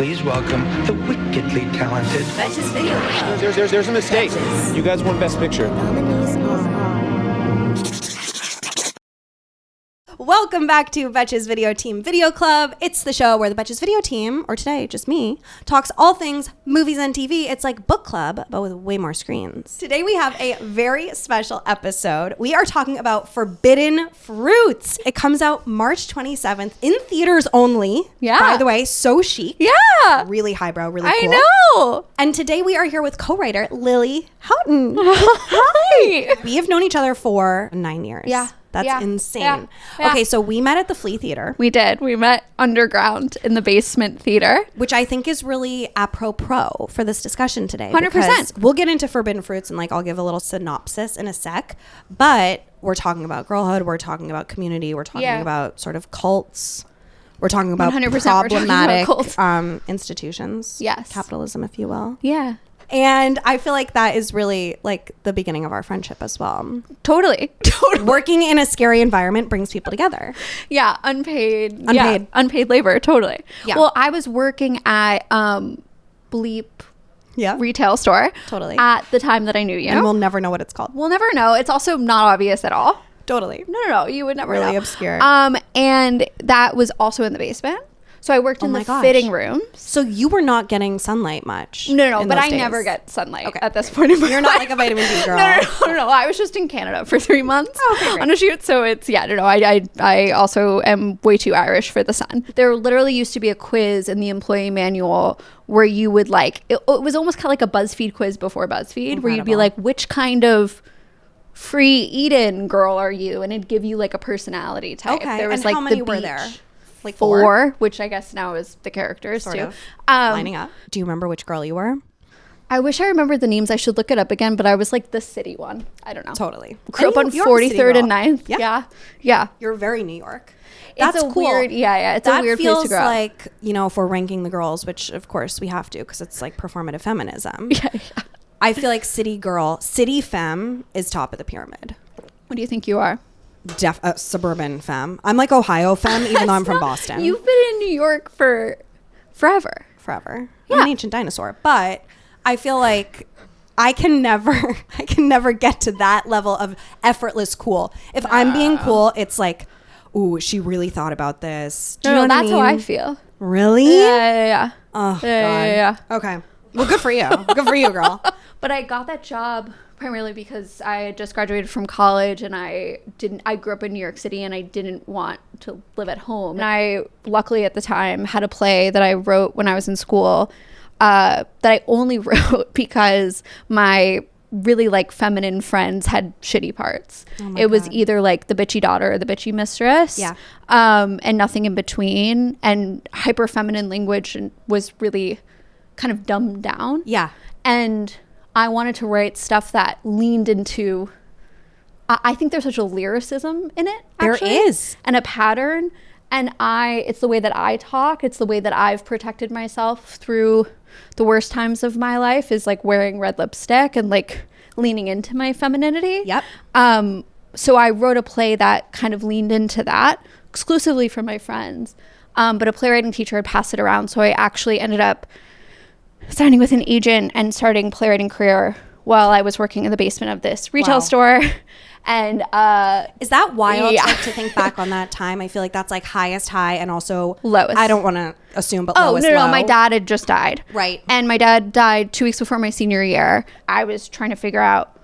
Please welcome the wickedly talented Betches Video Club. There's a mistake. Betches. You guys won Best Picture. Nominees are... Welcome back to Betches Video Team Video Club. It's the show where the Betches Video Team, or today just me, talks all things movies and TV. It's like book club, but with way more screens. Today we have a very special episode. We are talking about Forbidden Fruits. It comes out March 27th in theaters only. Yeah. By the way, so chic. Yeah. Really highbrow, really cool. I know. And today we are here with co-writer Lily Houghton. Hi. We have known each other for 9 years. Yeah. That's Yeah. insane. Yeah. Okay, so we met at the Flea Theater, We did. We met underground in the basement theater. which I think is really apropos for this discussion today. 100%. because We'll get into Forbidden Fruits and I'll give a little synopsis in a sec. But we're talking about girlhood. We're talking about community. We're talking Yeah. about sort of cults. We're talking about 100% we're talking about problematic cults. institutions. Yes. Capitalism, if you will. Yeah. And I feel like that is really like the beginning of our friendship as well. Totally. Working in a scary environment brings people together. Yeah. Unpaid. Unpaid. Yeah, unpaid labor. Totally. Yeah. Well, I was working at Bleep Yeah. retail store. Totally. At the time that I knew you. And we'll never know what it's called. We'll never know. It's also not obvious at all. Totally. No. You would never know. Really obscure. And that was also in the basement. So I worked in my the gosh. fitting rooms. So you were not getting sunlight much. No, in but those I days. never get sunlight Okay. at this point in my You're life. not like a vitamin D girl. No. I was just in Canada for 3 months Okay, great. on a shoot. So it's, I also am way too Irish for the sun. There literally used to be a quiz in the employee manual where you would it was almost kind of like a BuzzFeed quiz before BuzzFeed, where you'd be Incredible. like, which kind of free eat-in girl are you? And it'd give you like a personality type. Okay. There was and like how many the were beach. there? Like Four, which I guess now is the characters sort too. of lining up. Do you remember which girl you were? I wish I remembered the names. I should look it up again, but I was like the city one. I don't know. Totally. Grew up And on you're a city 43rd and girl. 9th. Yeah. You're very New York. It's That's a cool. weird, it's that a weird feels place to grow up. like, if we're ranking the girls, which of course we have to because it's like performative feminism. Yeah. I feel like city girl, city femme is top of the pyramid. What do you think you are? Suburban femme. I'm like Ohio femme, even though I'm from Boston. You've been in New York for forever. Forever. Yeah. I'm an ancient dinosaur, but I feel like I can never get to that level of effortless cool. If I'm being cool, it's like, ooh, she really thought about this. Do you know what that's I mean? how I feel. Really? Yeah. Oh, Yeah. God. Okay. Well, good for you. Good for you, girl. But I got that job primarily because I had just graduated from college and I grew up in New York City and I didn't want to live at home. And I luckily at the time had a play that I wrote when I was in school that I only wrote because my really feminine friends had shitty parts. It was either like the bitchy daughter or the bitchy mistress. Yeah. And nothing in between. And hyper feminine language was really kind of dumbed down. Yeah. And I wanted to write stuff that leaned into, I think there's such a lyricism in it. Actually, There is. and a pattern. And it's the way that I talk. It's the way that I've protected myself through the worst times of my life is wearing red lipstick and leaning into my femininity. Yep. So I wrote a play that kind of leaned into that exclusively for my friends. But a playwriting teacher had passed it around. So I actually ended up signing with an agent and starting playwriting career while I was working in the basement of this retail store. And is that wild Yeah. to think back on that time? I feel like that's highest high and also Lowest. I don't want to assume, but oh lowest no, low. my dad had just died. Right. And my dad died 2 weeks before my senior year. I was trying to figure out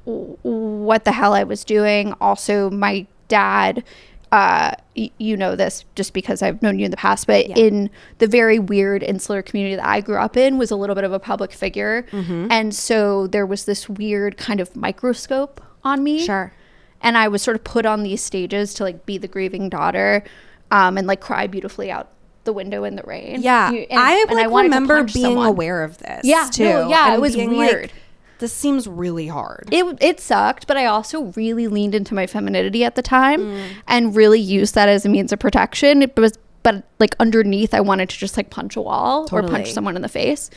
what the hell I was doing. Also, my dad, you know this just because I've known you in the past, but in the very weird insular community that I grew up in was a little bit of a public figure. Mm-hmm. And so there was this weird kind of microscope on me. Sure. And I was sort of put on these stages to be the grieving daughter and cry beautifully out the window in the rain. Yeah. I wanted to remember punch being someone. aware of this Yeah, too. no, yeah, and it was being weird. This seems really hard. It sucked, but I also really leaned into my femininity at the time and really used that as a means of protection. But underneath, I wanted to just punch a wall or punch Totally. someone in the face.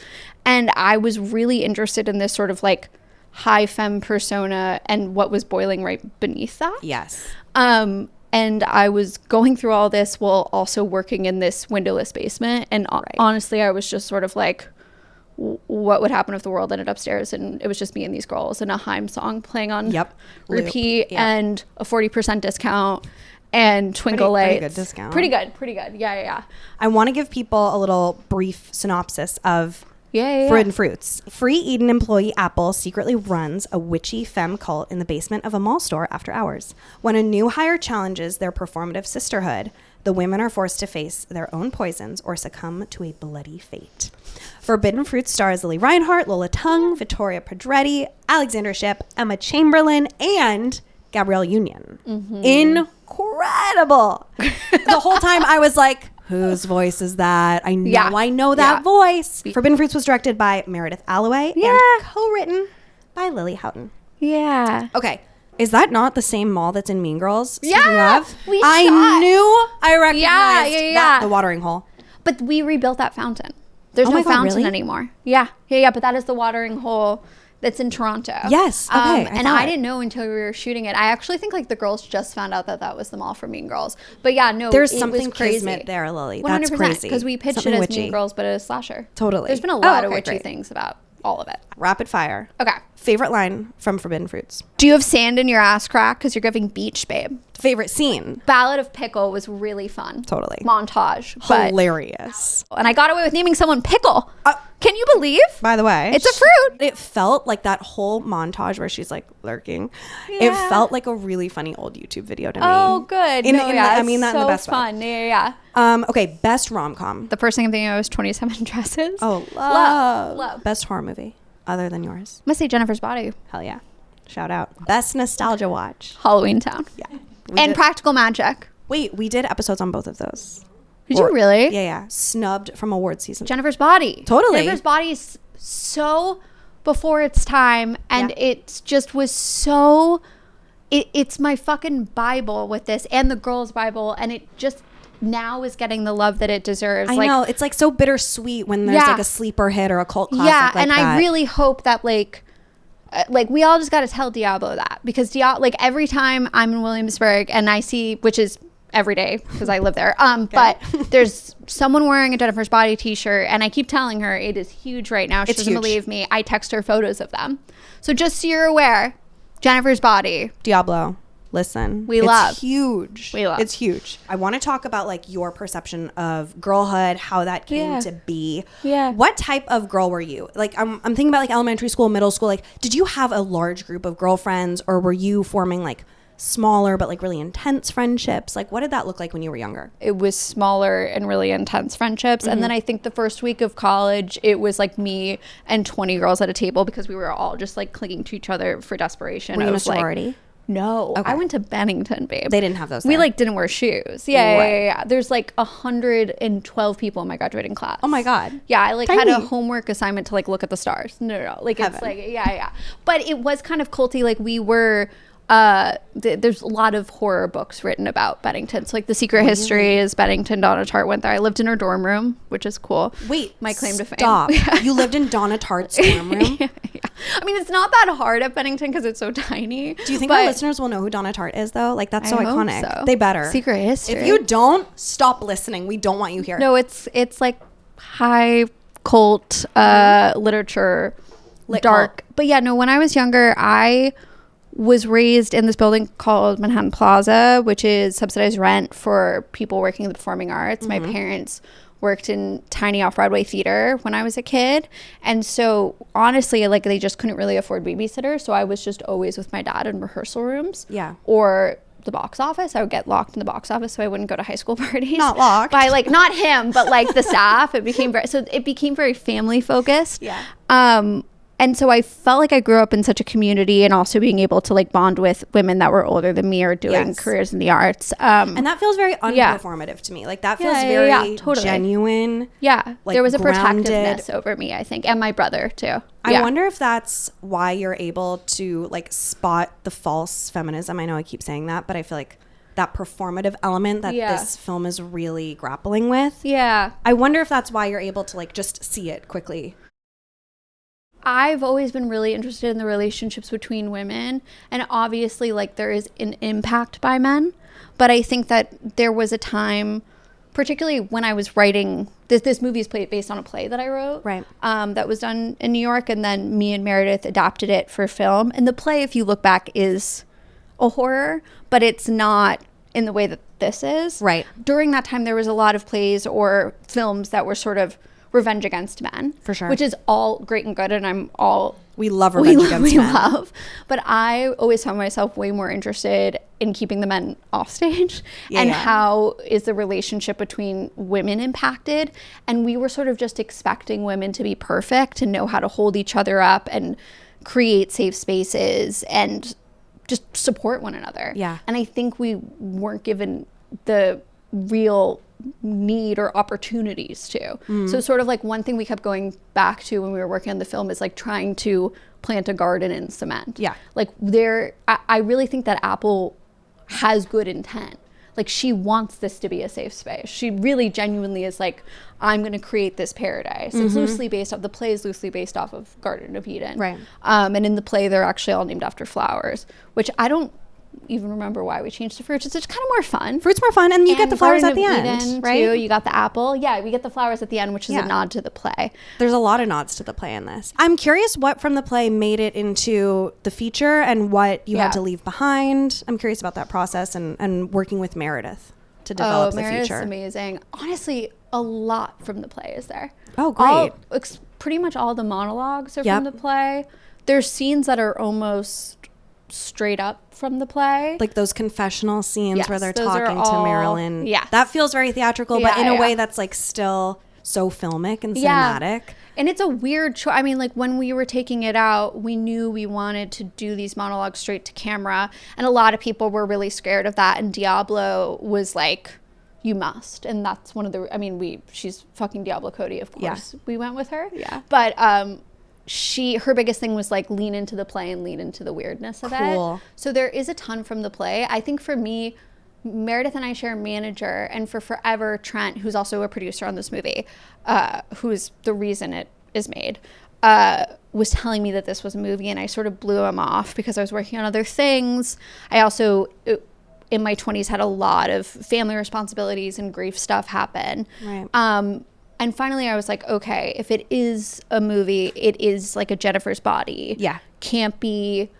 And I was really interested in this sort of high femme persona and what was boiling right beneath that. Yes. And I was going through all this while also working in this windowless basement. And honestly, I was just sort of like, what would happen if the world ended upstairs and it was just me and these girls and a Haim song playing on repeat and a 40% discount and twinkle lights. Pretty good discount. Pretty good. Yeah. I want to give people a little brief synopsis of Yeah. Forbidden Fruits. Free Eden employee Apple secretly runs a witchy femme cult in the basement of a mall store after hours. When a new hire challenges their performative sisterhood, the women are forced to face their own poisons or succumb to a bloody fate. Forbidden Fruits stars Lily Reinhart, Lola Tung, Vittoria Pedretti, Alexander Shipp, Emma Chamberlain, and Gabrielle Union. Incredible. The whole time I was like, whose voice is that? I know that voice. Forbidden Fruits was directed by Meredith Alloway and co-written by Lily Houghton. Yeah. Okay. Is that not the same mall that's in Mean Girls? Yeah. I knew I recognized that, the watering hole. But we rebuilt that fountain. There's no fountain anymore. Yeah. But that is the watering hole that's in Toronto. Yes. Okay. I didn't know until we were shooting it. I actually think like the girls just found out that was the mall for Mean Girls. But yeah, no, there's it something was crazy. Kismet there, Lily. 100%, that's crazy. Because we pitched something it as witchy. Mean Girls, but as a slasher. Totally. There's been a lot of witchy things about all of it. Rapid fire. Okay. Favorite line from Forbidden Fruits? Do you have sand in your ass crack because you're giving beach, babe? Favorite scene? Ballad of Pickle was really fun. Totally. Montage. But, hilarious. and I got away with naming someone Pickle. Can you believe? By the way, it's a fruit. It felt like that whole montage where she's like lurking. It felt like a really funny old YouTube video to me. Oh, good. I mean that so in the best fun. way. Yeah. Okay, best rom-com. The first thing I'm thinking of was 27 Dresses. Oh, love. Best horror movie other than yours. I'm gonna say Jennifer's Body. Hell yeah. Shout out. Best nostalgia watch. Halloween Town. Yeah. And Practical Magic. Wait, we did episodes on both of those. Did you really? Yeah. Snubbed from award season. Jennifer's Body. Totally. Jennifer's Body is so before its time, and it just was so. It's my fucking Bible with this, and the girls' Bible, and it just now is getting the love that it deserves. I know. It's like so bittersweet when there's like a sleeper hit or a cult classic like and that. I really hope that like we all just got to tell Diablo that, because like every time I'm in Williamsburg and I see, which is every day because I live there, but there's someone wearing a Jennifer's Body t-shirt, and I keep telling her it is huge right now. She doesn't believe me. I text her photos of them. So just so you're aware, Jennifer's Body. Diablo. Listen, it's huge. It's huge. I want to talk about like your perception of girlhood, how that came to be. Yeah. What type of girl were you? Like, I'm thinking about like elementary school, middle school. Like, did you have a large group of girlfriends, or were you forming like smaller but like really intense friendships? Like, what did that look like when you were younger? It was smaller and really intense friendships. And then I think the first week of college, it was like me and 20 girls at a table because we were all just like clinging to each other for desperation. Were you in a sorority? No, I went to Bennington, babe. They didn't have those. We there. like didn't wear shoes. Yeah. There's like 112 people in my graduating class. Oh my god. Yeah, I like Tiny. had a homework assignment to like look at the stars. No. Like Heaven. It's like yeah. But it was kind of culty. Like we were. There's a lot of horror books written about Bennington. So like The Secret History is Bennington. Donna Tartt went there. I lived in her dorm room, which is cool. Wait, my claim to fame. Stop. You lived in Donna Tartt's dorm room? Yeah. I mean, it's not that hard at Bennington because it's so tiny. Do you think our listeners will know who Donna Tartt is, though? Like, that's so iconic. So. They better. Secret History. If you don't, stop listening. We don't want you here. No, it's like high cult literature, dark. But yeah, no, when I was younger, I was raised in this building called Manhattan Plaza, which is subsidized rent for people working in the performing arts. My parents worked in tiny off-Broadway theater when I was a kid. And so honestly, like they just couldn't really afford babysitters. So I was just always with my dad in rehearsal rooms. Yeah. Or the box office. I would get locked in the box office so I wouldn't go to high school parties. Not locked. By like, not him, but like the staff. It became very family focused. Yeah. And so I felt like I grew up in such a community, and also being able to like bond with women that were older than me or doing careers in the arts. And that feels very unperformative to me. Like that feels very totally. genuine. Yeah. Like, there was a grounded. protectiveness over me, I think, and my brother too. I wonder if that's why you're able to like spot the false feminism. I know I keep saying that, but I feel like that performative element that this film is really grappling with. Yeah. I wonder if that's why you're able to like just see it quickly. I've always been really interested in the relationships between women, and obviously like there is an impact by men, but I think that there was a time, particularly when I was writing this movie is based on a play that I wrote, Right. That was done in New York, and then me and Meredith adapted it for film. And the play, if you look back, is a horror, but it's not in the way that this is. Right. During that time, there was a lot of plays or films that were sort of revenge against men, For sure. which is all great and good, and I'm all We love revenge against men. love. But I always found myself way more interested in keeping the men off stage and how is the relationship between women impacted. And we were sort of just expecting women to be perfect and know how to hold each other up and create safe spaces and just support one another. Yeah. And I think we weren't given the real need or opportunities to. So sort of like one thing we kept going back to when we were working on the film is like trying to plant a garden in cement. Yeah. Like I really think that Apple has good intent. Like she wants this to be a safe space. She really genuinely is like, I'm going to create this paradise. It's loosely based off, the play is loosely based off of Garden of Eden. Right. And in the play, they're actually all named after flowers, which I don't even remember why we changed to fruits. It's just kind of more fun. Fruit's more fun, and you get the flowers at the Garden of end, Eden, right? too. You got the apple. Yeah, we get the flowers at the end, which is Yeah. a nod to the play. There's a lot of nods to the play in this. I'm curious what from the play made it into the feature and what you had to leave behind. I'm curious about that process and working with Meredith to develop the Meredith's feature. amazing. Honestly, a lot from the play is there. Oh, great. Pretty much all the monologues are Yep. from the play. There's scenes that are almost straight up from the play. Like those confessional scenes Yes, where they're those are talking to all- Marilyn. yeah. That feels very theatrical, but Yeah, in a yeah. way that's like still so filmic and Yeah. cinematic. And it's a weird choice. I mean, like when we were taking it out, we knew we wanted to do these monologues straight to camera. And a lot of people were really scared of that. And Diablo was like, you must. And that's one of the, I mean, she's fucking Diablo Cody, of course. Yeah. We went with her. Yeah. But her biggest thing was like lean into the play and lean into the weirdness of Cool. it. So there is a ton from the play. I think for me, Meredith and I share a manager, and for forever, Trent, who's also a producer on this movie, who's the reason it is made, was telling me that this was a movie, and I sort of blew him off because I was working on other things. I also, in my 20s, had a lot of family responsibilities and grief stuff happen. Right. And finally, I was like, okay, if it is a movie, it is like a Jennifer's Body. Yeah. Can't be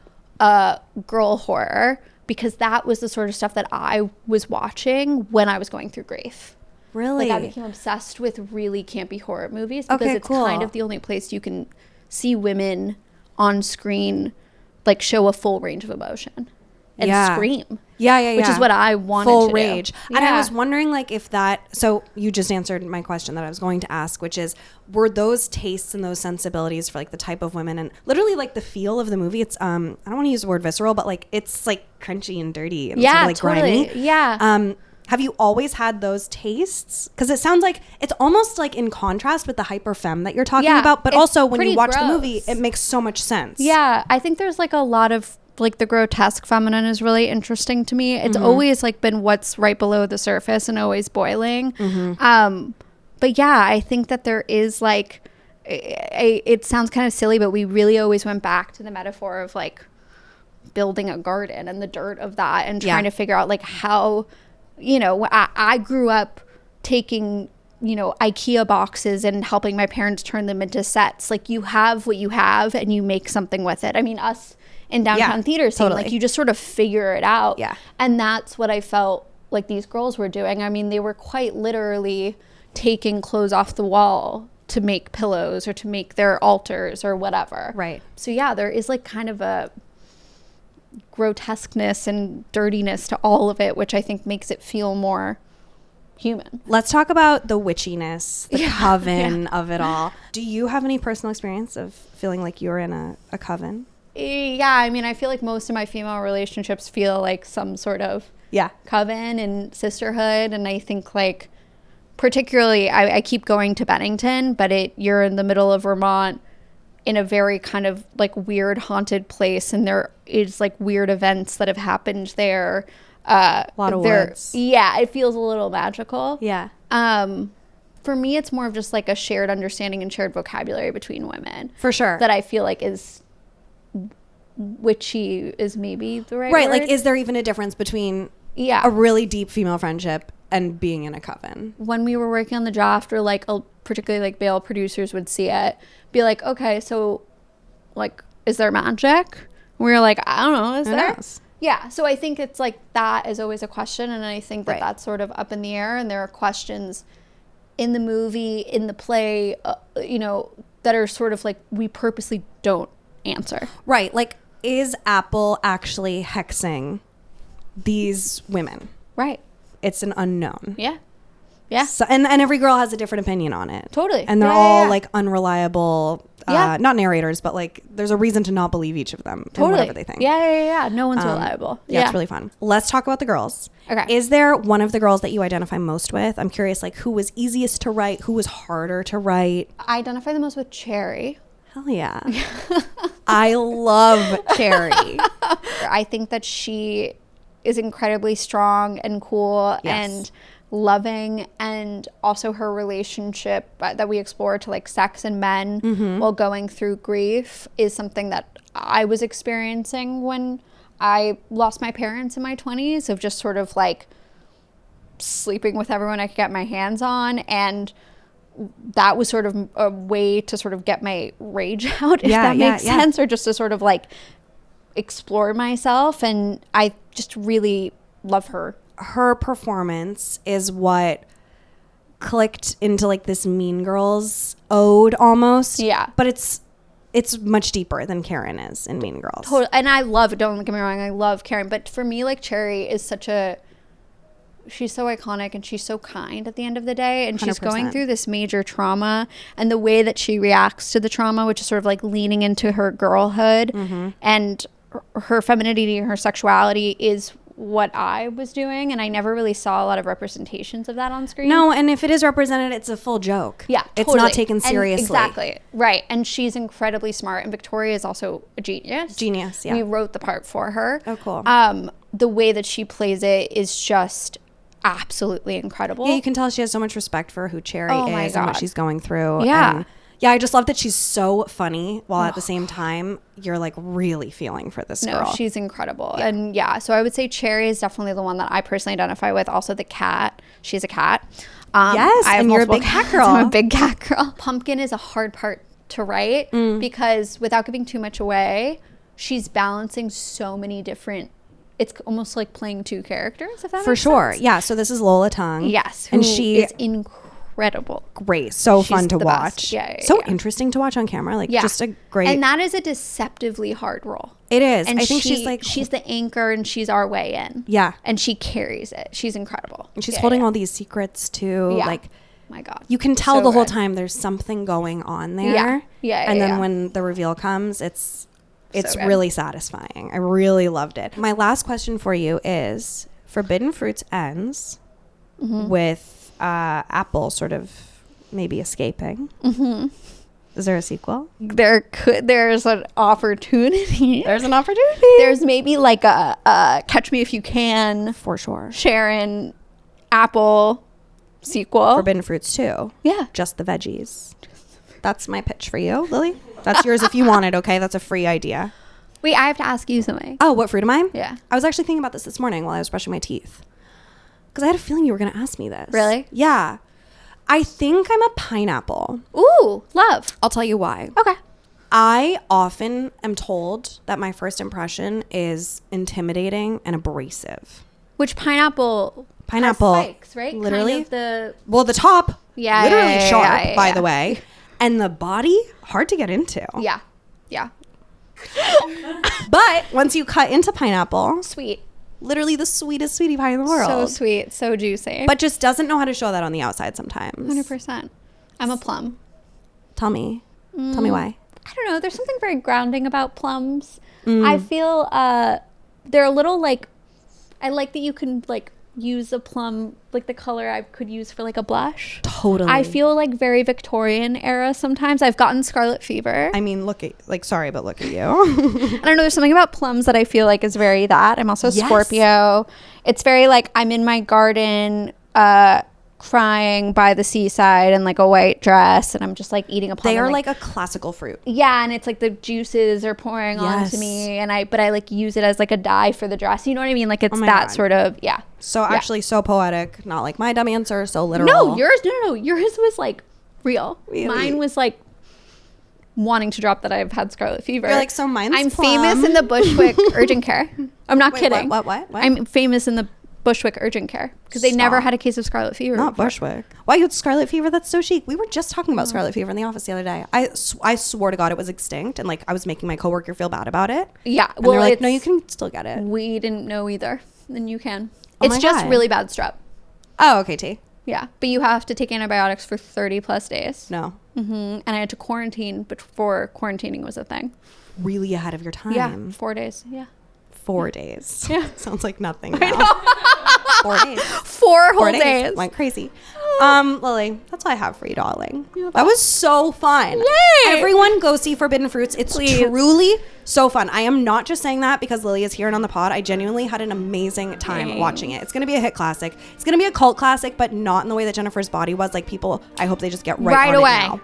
a girl horror, because that was the sort of stuff that I was watching when I was going through grief. Really? Like I became obsessed with really campy horror movies because Okay, it's cool. kind of the only place you can see women on screen like show a full range of emotion and Yeah. scream. Yeah. Which is what I wanted Full to rage. do. And I Yeah. was wondering like if that, so you just answered my question that I was going to ask, which is, were those tastes and those sensibilities for like the type of women and literally like the feel of the movie, it's, I don't want to use the word visceral, but like it's like crunchy and dirty and sort of like totally. grimy. Yeah. Have you always had those tastes? Because it sounds like it's almost like in contrast with the hyper femme that you're talking Yeah, about, but it's also when you pretty watch the gross. movie, it makes so much sense. Yeah, I think there's like a lot of like the grotesque feminine is really interesting to me. It's always like been what's right below the surface and always boiling. But yeah, I think that there is like, it sounds kind of silly, but we really always went back to the metaphor of like building a garden and the dirt of that and trying to figure out like how, you know, I grew up taking, you know, IKEA boxes and helping my parents turn them into sets. Like you have what you have and you make something with it. I mean, us in downtown theater scene, totally. like you just sort of figure it out. Yeah. And that's what I felt like these girls were doing. I mean, they were quite literally taking clothes off the wall to make pillows or to make their altars or whatever. Right. So yeah, there is like kind of a grotesqueness and dirtiness to all of it, which I think makes it feel more human. Let's talk about the witchiness, the coven of it all. Do you have any personal experience of feeling like you're in a coven? Yeah, I mean, I feel like most of my female relationships feel like some sort of coven and sisterhood. And I think like particularly, I keep going to Bennington, but you're in the middle of Vermont in a very kind of like weird haunted place. And there is like weird events that have happened there. A lot of woods. Yeah, it feels a little magical. Yeah. For for me, it's more of just like a shared understanding and shared vocabulary between women. For sure. That I feel like is witchy is maybe the right word. Like, is there even a difference between a really deep female friendship and being in a coven? When we were working on the draft, or like particularly like male producers would see it, be like, okay, so like, is there magic? And we were like, I don't know, is there? Knows? Yeah, so I think it's like that is always a question, and I think that that's sort of up in the air, and there are questions in the movie, in the play, you know, that are sort of like we purposely don't answer. Right, like, is Apple actually hexing these women? Right. It's an unknown. Yeah. Yeah. So, and every girl has a different opinion on it. Totally. And they're all like unreliable, not narrators, but like there's a reason to not believe each of them. Totally. Whatever they think. Yeah. No one's reliable. Yeah, it's really fun. Let's talk about the girls. Okay. Is there one of the girls that you identify most with? I'm curious, like, who was easiest to write? Who was harder to write? I identify the most with Cherry. Hell yeah. I love Cherry. I think that she is incredibly strong and cool and loving, and also her relationship that we explore to like sex and men while going through grief is something that I was experiencing when I lost my parents in my 20s, of just sort of like sleeping with everyone I could get my hands on, and that was sort of a way to sort of get my rage out, if that makes sense, or just to sort of like explore myself. And I just really love her. Her performance is what clicked into like this Mean Girls ode almost. Yeah. But it's much deeper than Karen is in Mean Girls. Totally. And I love, don't get me wrong, I love Karen. But for me, like, Cherry is she's so iconic, and she's so kind at the end of the day. And she's 100%. going through this major trauma, and the way that she reacts to the trauma, which is sort of like leaning into her girlhood and her femininity and her sexuality, is what I was doing, and I never really saw a lot of representations of that on screen. No, and if it is represented, it's a full joke. Yeah, it's totally. not taken And seriously. exactly. Right. And she's incredibly smart, and Victoria is also a genius. Yeah. We wrote the part for her. Oh, cool. The way that she plays it is just absolutely incredible. Yeah, you can tell she has so much respect for who Cherry my is and what God. she's going through. Yeah. And yeah, I just love that she's so funny, while at the same time you're like really feeling for this girl. No, she's incredible. Yeah. And yeah, so I would say Cherry is definitely the one that I personally identify with. Also the cat. She's a cat. Yes, and you're a big cat girl. I'm a big cat girl. Pumpkin is a hard part to write because, without giving too much away, she's balancing so many different, it's almost like playing two characters, if that For makes sure. sense. Yeah, so this is Lola Tongue. Yes. And who she is incredible. great. So She's fun to the watch. best. Yeah, so yeah. interesting to watch on camera. Like just a great. And that is a deceptively hard role. It is. And I think she's the anchor, and she's our way in. Yeah. And she carries it. She's incredible. And she's holding all these secrets too. Yeah. Like, my God. you can tell So the whole good. time there's something going on there. Yeah, And then yeah. when the reveal comes, it's So good. really satisfying. I really loved it. My last question for you is, Forbidden Fruits ends with Apple sort of maybe escaping. Is there a sequel? There's an opportunity. There's an opportunity. There's maybe like a Catch Me If You Can, For sure. Sharon, Apple sequel. Forbidden Fruits 2. Yeah. Just the veggies. That's my pitch for you, Lily. That's yours if you want it, okay? That's a free idea. Wait, I have to ask you something. Oh, what fruit am I? Yeah. I was actually thinking about this morning while I was brushing my teeth. Because I had a feeling you were going to ask me this. Really? Yeah. I think I'm a pineapple. Ooh, love. I'll tell you why. Okay. I often am told that my first impression is intimidating and abrasive. Which pineapple has spikes, right? Literally. Kind of the Well, the top, Yeah, literally yeah, sharp, yeah, yeah, by yeah. the way. And the body, hard to get into. yeah. But once you cut into pineapple, Sweet. literally the sweetest sweetie pie in the world. So sweet, so juicy. But just doesn't know how to show that on the outside sometimes. 100%. I'm a plum. Tell me. Tell me why. I don't know. There's something very grounding about plums. I feel they're a little like, I like that you can like use a plum, like the color I could use for like a blush. Totally. I feel like very Victorian era sometimes. I've gotten scarlet fever. I mean, look at, like, sorry, but look at you. I don't know. There's something about plums that I feel like is very that. I'm also Yes. Scorpio. It's very like I'm in my garden, crying by the seaside in like a white dress, and I'm just like eating upon They them, are like a classical fruit. yeah, and it's like the juices are pouring onto me, and I like use it as like a dye for the dress. You know what I mean? Like it's my that God. sort of So actually so poetic, not like my dumb answer, so literal. No, yours was like real. Really? Mine was like wanting to drop that I've had scarlet fever. You're like, so mine's I'm plum. famous in the Bushwick urgent care. I'm not Wait, kidding. What? I'm famous in the Bushwick urgent care because they never Stop. had a case of scarlet fever. Not before. Bushwick. Why you had scarlet fever? That's so chic. We were just talking about scarlet fever in the office the other day. I swore to God it was extinct, and like I was making my coworker feel bad about it. Yeah, And they're like, it's- no, you can still get it. We didn't know either. Then you can. Oh It's my just God. really bad strep. Oh, okay, T. Yeah, but you have to take antibiotics for 30 plus days. No, And I had to quarantine before quarantining was a thing. really ahead of your time. Yeah, 4 days. Yeah. 4 days. Yeah. Sounds like nothing now. 4 days. 4 whole 4 days. Went crazy. Lily, that's all I have for you, darling. That was so fun. Yay! Everyone go see Forbidden Fruits. It's Please. truly so fun. I am not just saying that because Lily is here and on the pod. I genuinely had an amazing time Thanks. watching it. It's going to be a hit classic. It's going to be a cult classic, but not in the way that Jennifer's Body was. Like people, I hope they just get right on away. it now.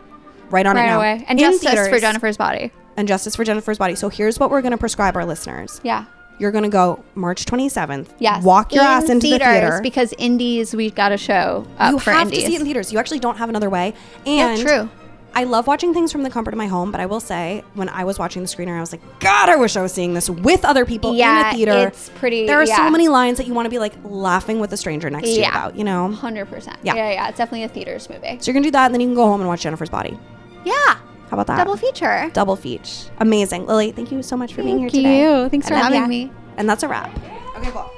Right on it Right now. away. And In justice for theaters. Jennifer's Body. And justice for Jennifer's Body. So here's what we're going to prescribe our listeners. Yeah. You're going to go March 27th. Yes. Walk your ass into the theater. because indies, we've got a show up You for have indies. to see it in theaters. You actually don't have another way. Yeah, And true. I love watching things from the comfort of my home, but I will say when I was watching the screener, I was like, God, I wish I was seeing this with other people Yeah, in a theater. it's pretty- There are yeah. so many lines that you want to be like laughing with a stranger next to you Yeah. about, you know? 100%. Yeah. Yeah. It's definitely a theaters movie. So you're going to do that, and then you can go home and watch Jennifer's Body. Yeah. How about that? Double feature. Double feature. Amazing. Lily, thank you so much for being here Thank today. you. Thanks I for love having ya. me. And that's a wrap. Okay, cool.